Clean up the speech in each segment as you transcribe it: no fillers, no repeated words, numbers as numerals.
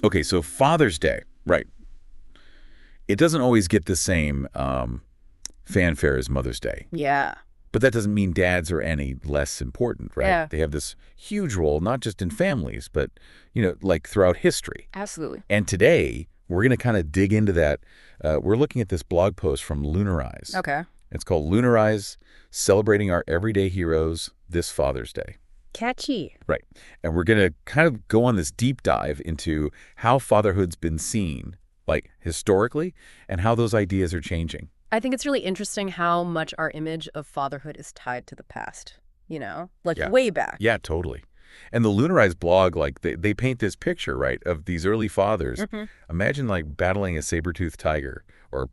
Okay, so Father's Day, right. It doesn't always get the same fanfare as Mother's Day. Yeah. But that doesn't mean dads are any less important, right? Yeah. They have this huge role, not just in families, but, like throughout history. Absolutely. And today, we're going to kind of dig into that. We're looking at this blog post from Lunarize. Okay. It's called Lunarize, Celebrating Our Everyday Heroes This Father's Day. Catchy. Right. And we're going to kind of go on this deep dive into how fatherhood's been seen, like historically, and how those ideas are changing. I think it's really interesting how much our image of fatherhood is tied to the past, like way back. Yeah, totally. And the Lunarize blog, like they paint this picture, right, of these early fathers. Imagine like battling a saber-toothed tiger or,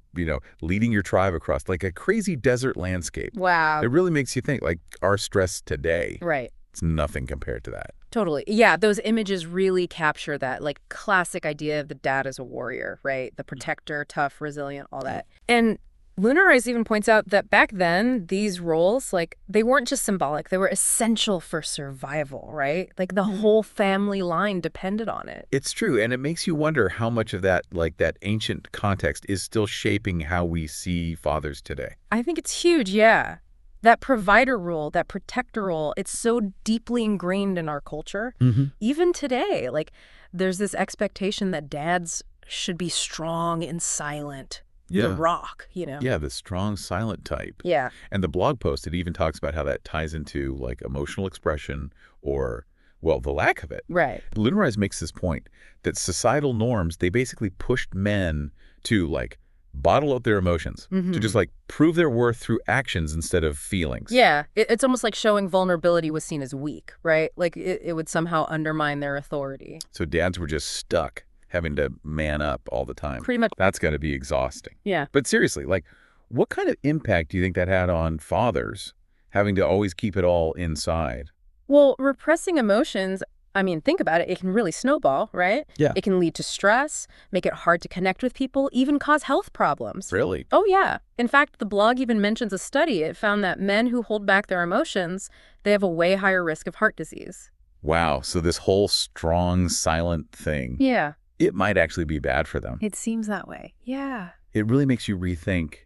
leading your tribe across like a crazy desert landscape. Wow. It really makes you think like our stress today. Right. It's nothing compared to that. Totally. Yeah, those images really capture that like classic idea of the dad as a warrior, right? The protector, tough, resilient, all that. And Lunarize even points out that back then, these roles, like, they weren't just symbolic. They were essential for survival, right? Like, the whole family line depended on it. It's true, and it makes you wonder how much of that, like, that ancient context is still shaping how we see fathers today. I think it's huge, yeah. That provider role, that protector role, it's so deeply ingrained in our culture. Even today, like, there's this expectation that dads should be strong and silent. The rock, Yeah, the strong, silent type. Yeah. And the blog post, it even talks about how that ties into, like, emotional expression or, well, the lack of it. Right. Lunarize makes this point that societal norms, they basically pushed men to, like, bottle up their emotions, to just, like, prove their worth through actions instead of feelings. Yeah. It's almost like showing vulnerability was seen as weak, right? Like, it would somehow undermine their authority. So dads were just stuck having to man up all the time. Pretty much. That's got to be exhausting. Yeah. But seriously, like, what kind of impact do you think that had on fathers, having to always keep it all inside? Well, repressing emotions, I mean, think about it. It can really snowball, right? Yeah. It can lead to stress, make it hard to connect with people, even cause health problems. Really? Oh, yeah. In fact, the blog even mentions a study. It found that men who hold back their emotions, they have a way higher risk of heart disease. Wow. So this whole strong, silent thing. Yeah. It might actually be bad for them. It seems that way. Yeah. It really makes you rethink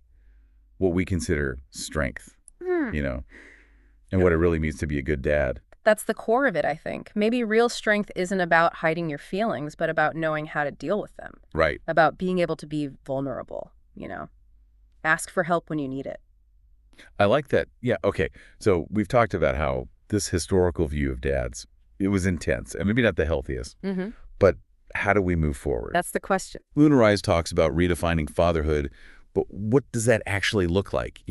what we consider strength, and what it really means to be a good dad. That's the core of it, I think. Maybe real strength isn't about hiding your feelings, but about knowing how to deal with them. Right. About being able to be vulnerable, Ask for help when you need it. I like that. Yeah, okay. So we've talked about how this historical view of dads, it was intense, and maybe not the healthiest. But how do we move forward? That's the question. Lunarize talks about redefining fatherhood, but what does that actually look like,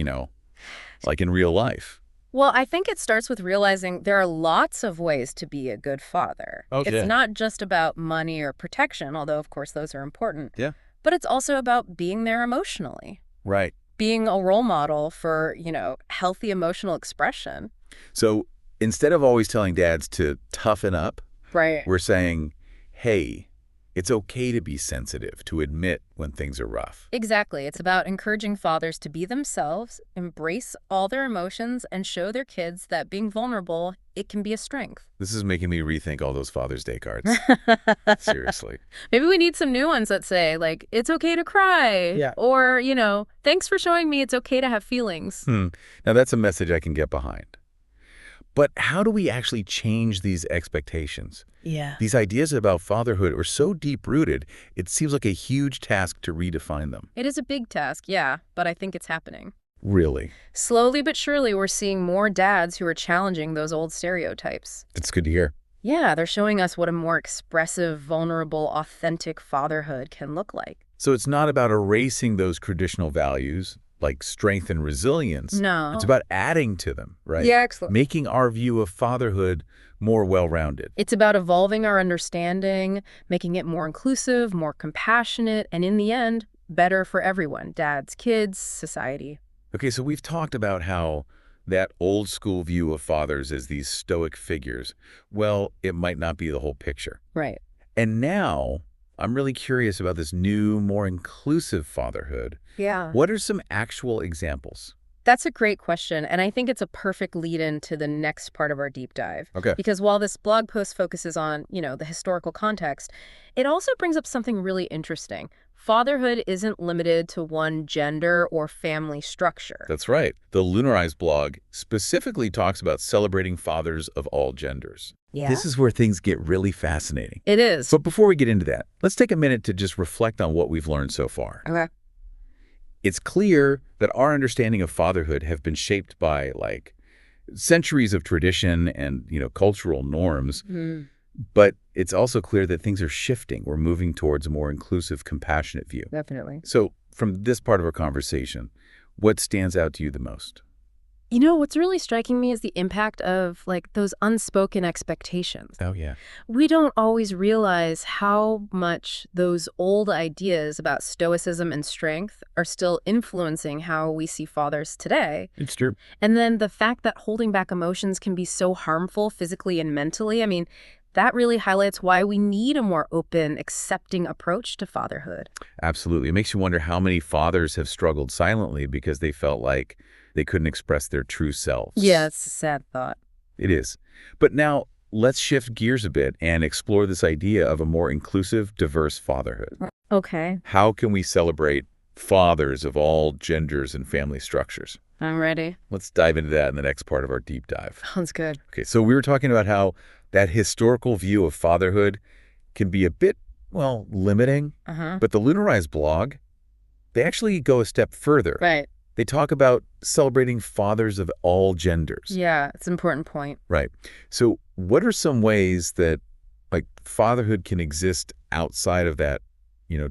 like in real life? Well, I think it starts with realizing there are lots of ways to be a good father. Okay. It's not just about money or protection, although, of course, those are important. Yeah. But it's also about being there emotionally. Right. Being a role model for, healthy emotional expression. So instead of always telling dads to toughen up, right, we're saying, hey, it's okay to be sensitive, to admit when things are rough. Exactly. It's about encouraging fathers to be themselves, embrace all their emotions, and show their kids that being vulnerable, it can be a strength. This is making me rethink all those Father's Day cards. Seriously. Maybe we need some new ones that say, like, it's okay to cry. Yeah. Or, thanks for showing me it's okay to have feelings. Now, that's a message I can get behind. But how do we actually change these expectations? Yeah. These ideas about fatherhood are so deep-rooted, it seems like a huge task to redefine them. It is a big task, yeah, but I think it's happening. Really? Slowly but surely, we're seeing more dads who are challenging those old stereotypes. That's good to hear. Yeah, they're showing us what a more expressive, vulnerable, authentic fatherhood can look like. So it's not about erasing those traditional values, like strength and resilience. No. It's about adding to them, right? Yeah, excellent. Making our view of fatherhood more well-rounded. It's about evolving our understanding, making it more inclusive, more compassionate, and in the end, better for everyone, dads, kids, society. Okay, so we've talked about how that old school view of fathers as these stoic figures, well, it might not be the whole picture. Right. And now I'm really curious about this new, more inclusive fatherhood. Yeah. What are some actual examples? That's a great question, and I think it's a perfect lead-in to the next part of our deep dive. Okay. Because while this blog post focuses on, the historical context, it also brings up something really interesting. Fatherhood isn't limited to one gender or family structure. That's right. The Lunarized blog specifically talks about celebrating fathers of all genders. Yeah. This is where things get really fascinating. It is. But before we get into that, let's take a minute to just reflect on what we've learned so far. Okay. It's clear that our understanding of fatherhood have been shaped by, centuries of tradition and, cultural norms. But it's also clear that things are shifting. We're moving towards a more inclusive, compassionate view. Definitely. So from this part of our conversation, what stands out to you the most? What's really striking me is the impact of, those unspoken expectations. Oh, yeah. We don't always realize how much those old ideas about stoicism and strength are still influencing how we see fathers today. It's true. And then the fact that holding back emotions can be so harmful physically and mentally, that really highlights why we need a more open, accepting approach to fatherhood. Absolutely. It makes you wonder how many fathers have struggled silently because they felt like they couldn't express their true selves. Yeah, it's a sad thought. It is. But now let's shift gears a bit and explore this idea of a more inclusive, diverse fatherhood. Okay, How can we celebrate fathers of all genders and family structures? I'm ready. Let's dive into that in the next part of our deep dive. Sounds good. Okay, so we were talking about how that historical view of fatherhood can be a bit, limiting. But the Lunarized blog, they actually go a step further. Right. They talk about celebrating fathers of all genders. Yeah, it's an important point. Right. So what are some ways that, fatherhood can exist outside of that,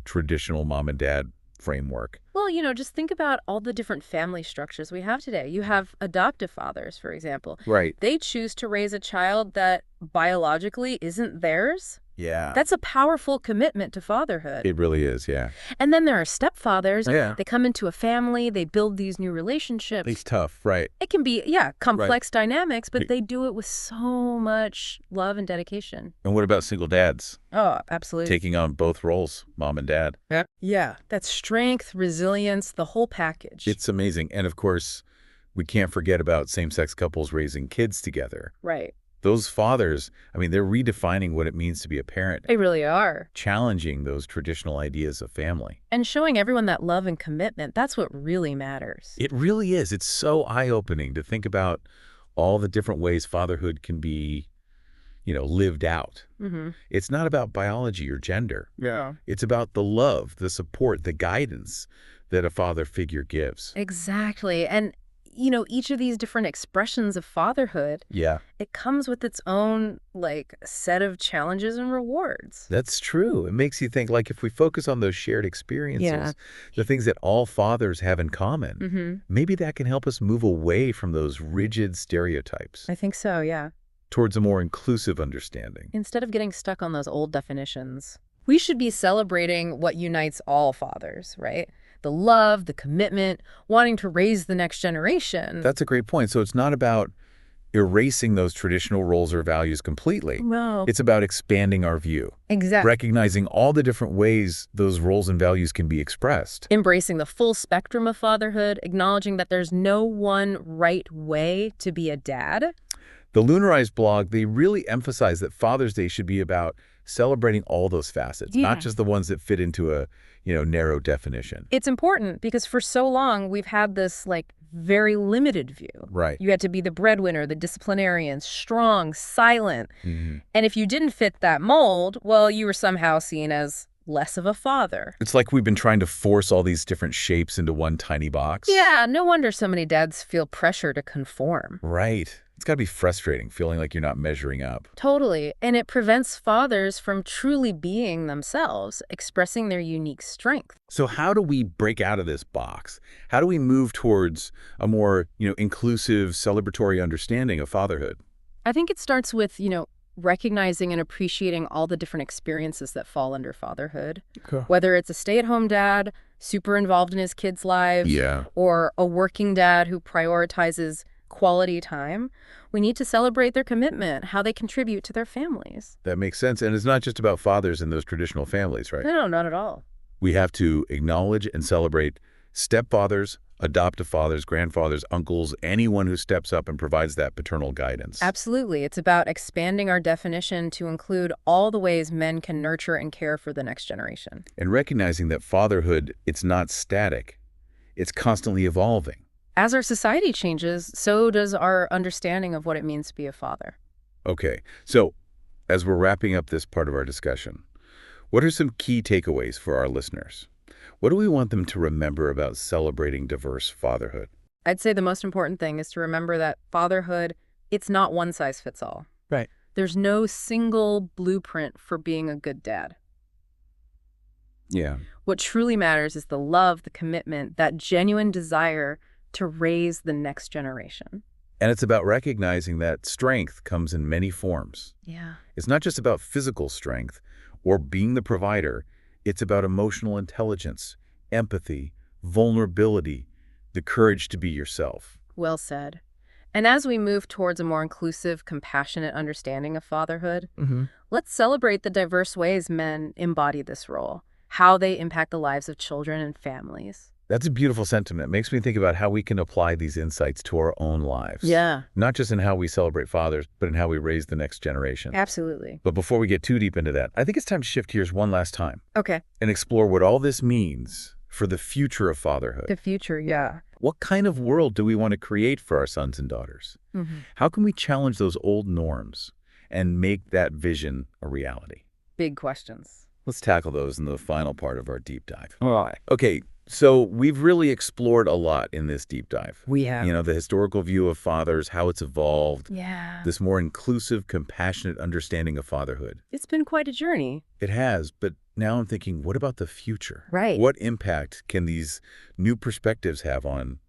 traditional mom and dad framework? Well, just think about all the different family structures we have today. You have adoptive fathers, for example. Right. They choose to raise a child that biologically isn't theirs. Yeah. That's a powerful commitment to fatherhood. It really is, yeah. And then there are stepfathers. Yeah. They come into a family, they build these new relationships. It's tough, right. It can be, complex dynamics, but they do it with so much love and dedication. And what about single dads Oh, absolutely. taking on both roles, mom and dad? Yeah, that's strength, resilience, the whole package. It's amazing. And of course, we can't forget about same-sex couples raising kids together. Right. Those fathers, they're redefining what it means to be a parent, They really are. challenging those traditional ideas of family. And showing everyone that love and commitment, that's what really matters. It really is. It's so eye-opening to think about all the different ways fatherhood can be, lived out. It's not about biology or gender. Yeah. It's about the love, the support, the guidance that a father figure gives. Exactly. And, each of these different expressions of fatherhood, Yeah, it comes with its own, set of challenges and rewards. that's true. It makes you think, if we focus on those shared experiences, Yeah. the things that all fathers have in common, maybe that can help us move away from those rigid stereotypes I think so, yeah. towards a more inclusive understanding. Instead of getting stuck on those old definitions, we should be celebrating what unites all fathers, right? The love, the commitment, wanting to raise the next generation. That's a great point. So it's not about erasing those traditional roles or values completely. No. It's about expanding our view, Exactly. recognizing all the different ways those roles and values can be expressed. Embracing the full spectrum of fatherhood, acknowledging that there's no one right way to be a dad. The Lunarized blog, they really emphasize that Father's Day should be about celebrating all those facets, not just the ones that fit into a, narrow definition. It's important because for so long we've had this very limited view. Right. You had to be the breadwinner, the disciplinarian, strong, silent. And if you didn't fit that mold, well, you were somehow seen as less of a father. It's like we've been trying to force all these different shapes into one tiny box. Yeah, no wonder so many dads feel pressure to conform. Right. It's got to be frustrating, feeling like you're not measuring up. Totally. And it prevents fathers from truly being themselves, expressing their unique strength. So how do we break out of this box? How do we move towards a more, inclusive, celebratory understanding of fatherhood? I think it starts with, recognizing and appreciating all the different experiences that fall under fatherhood. Okay. Whether it's a stay-at-home dad, super involved in his kids' lives, or a working dad who prioritizes quality time, we need to celebrate their commitment, how they contribute to their families. That makes sense. And it's not just about fathers in those traditional families, right? No, not at all. We have to acknowledge and celebrate stepfathers Adoptive fathers, grandfathers, uncles, anyone who steps up and provides that paternal guidance. Absolutely. It's about expanding our definition to include all the ways men can nurture and care for the next generation. And recognizing that fatherhood, it's not static. It's constantly evolving. As our society changes, so does our understanding of what it means to be a father. Okay, so as we're wrapping up this part of our discussion, what are some key takeaways for our listeners? What do we want them to remember about celebrating diverse fatherhood? I'd say the most important thing is to remember that fatherhood, it's not one size fits all. Right. There's no single blueprint for being a good dad. Yeah. What truly matters is the love, the commitment, that genuine desire to raise the next generation. And it's about recognizing that strength comes in many forms. Yeah. It's not just about physical strength or being the provider. It's about emotional intelligence, empathy, vulnerability, the courage to be yourself. Well said. And as we move towards a more inclusive, compassionate understanding of fatherhood, let's celebrate the diverse ways men embody this role, how they impact the lives of children and families. That's a beautiful sentiment. It makes me think about how we can apply these insights to our own lives. Yeah. Not just in how we celebrate fathers, but in how we raise the next generation. Absolutely. But before we get too deep into that, I think it's time to shift gears one last time Okay. and explore what all this means for the future of fatherhood. The future, yeah. What kind of world do we want to create for our sons and daughters? How can we challenge those old norms and make that vision a reality? Big questions. Let's tackle those in the final part of our deep dive. All right. Okay, so we've really explored a lot in this deep dive. We have. You know, the historical view of fathers, how it's evolved, Yeah. this more inclusive, compassionate understanding of fatherhood. It's been quite a journey. It has, but now I'm thinking, what about the future? Right. What impact can these new perspectives have on,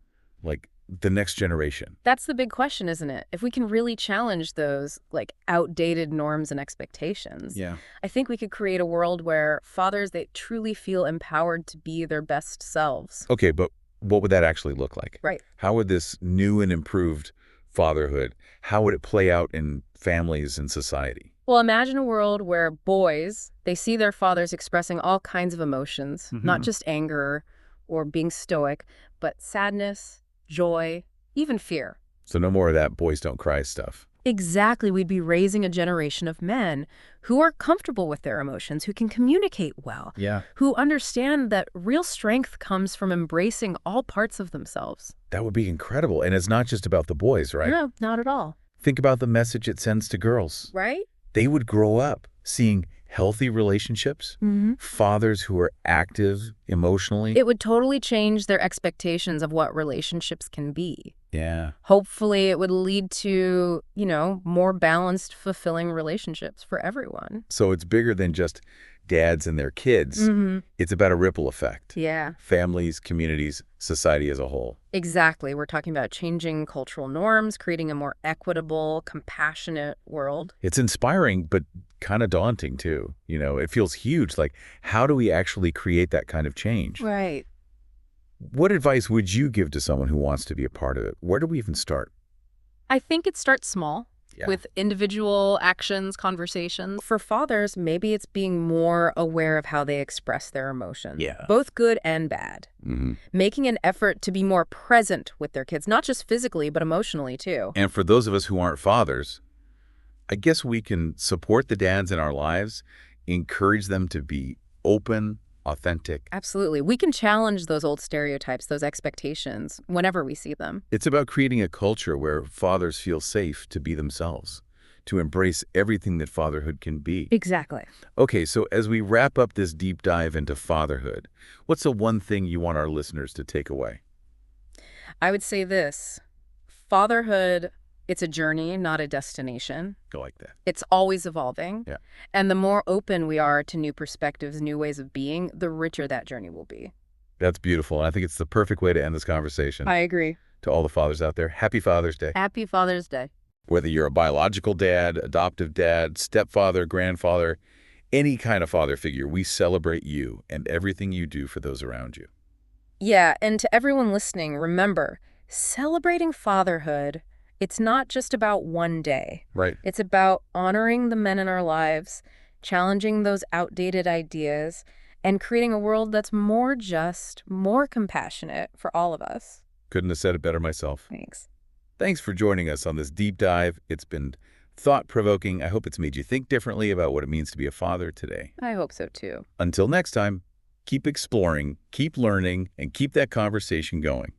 like, the next generation? That's the big question, isn't it? If we can really challenge those, like, outdated norms and expectations, Yeah. I think we could create a world where fathers, they truly feel empowered to be their best selves. Okay, but what would that actually look like? Right. How would this new and improved fatherhood, how would it play out in families and society? Well, imagine a world where boys, they see their fathers expressing all kinds of emotions, not just anger or being stoic, but sadness, joy, even fear. So no more of that boys don't cry stuff. Exactly. We'd be raising a generation of men who are comfortable with their emotions, who can communicate well, Yeah. who understand that real strength comes from embracing all parts of themselves. That would be incredible. And it's not just about the boys, right? No, not at all. Think about the message it sends to girls. Right? They would grow up seeing healthy relationships, fathers who are active emotionally. It would totally change their expectations of what relationships can be. Yeah. Hopefully, it would lead to, more balanced, fulfilling relationships for everyone. So it's bigger than just dads and their kids. It's about a ripple effect. Yeah. Families, communities, society as a whole. Exactly. We're talking about changing cultural norms, creating a more equitable, compassionate world. It's inspiring, but kind of daunting too. It feels huge. Like, how do we actually create that kind of change? Right. What advice would you give to someone who wants to be a part of it? Where do we even start? I think it starts small. Yeah. With individual actions, conversations. For fathers, maybe it's being more aware of how they express their emotions. Yeah. Both good and bad. Making an effort to be more present with their kids, not just physically, but emotionally too. And for those of us who aren't fathers, I guess we can support the dads in our lives, encourage them to be open, authentic. Absolutely. We can challenge those old stereotypes, those expectations, whenever we see them. It's about creating a culture where fathers feel safe to be themselves, to embrace everything that fatherhood can be. Exactly. Okay, so as we wrap up this deep dive into fatherhood, what's the one thing you want our listeners to take away? I would say this. Fatherhood, it's a journey, not a destination. I like that. It's always evolving. Yeah. And the more open we are to new perspectives, new ways of being, the richer that journey will be. That's beautiful. And I think it's the perfect way to end this conversation. I agree. To all the fathers out there, happy Father's Day. Happy Father's Day. Whether you're a biological dad, adoptive dad, stepfather, grandfather, any kind of father figure, we celebrate you and everything you do for those around you. Yeah, and to everyone listening, remember, celebrating fatherhood, it's not just about one day. Right. It's about honoring the men in our lives, challenging those outdated ideas, and creating a world that's more just, more compassionate for all of us. Couldn't have said it better myself. Thanks. Thanks for joining us on this deep dive. It's been thought-provoking. I hope it's made you think differently about what it means to be a father today. I hope so too. Until next time, keep exploring, keep learning, and keep that conversation going.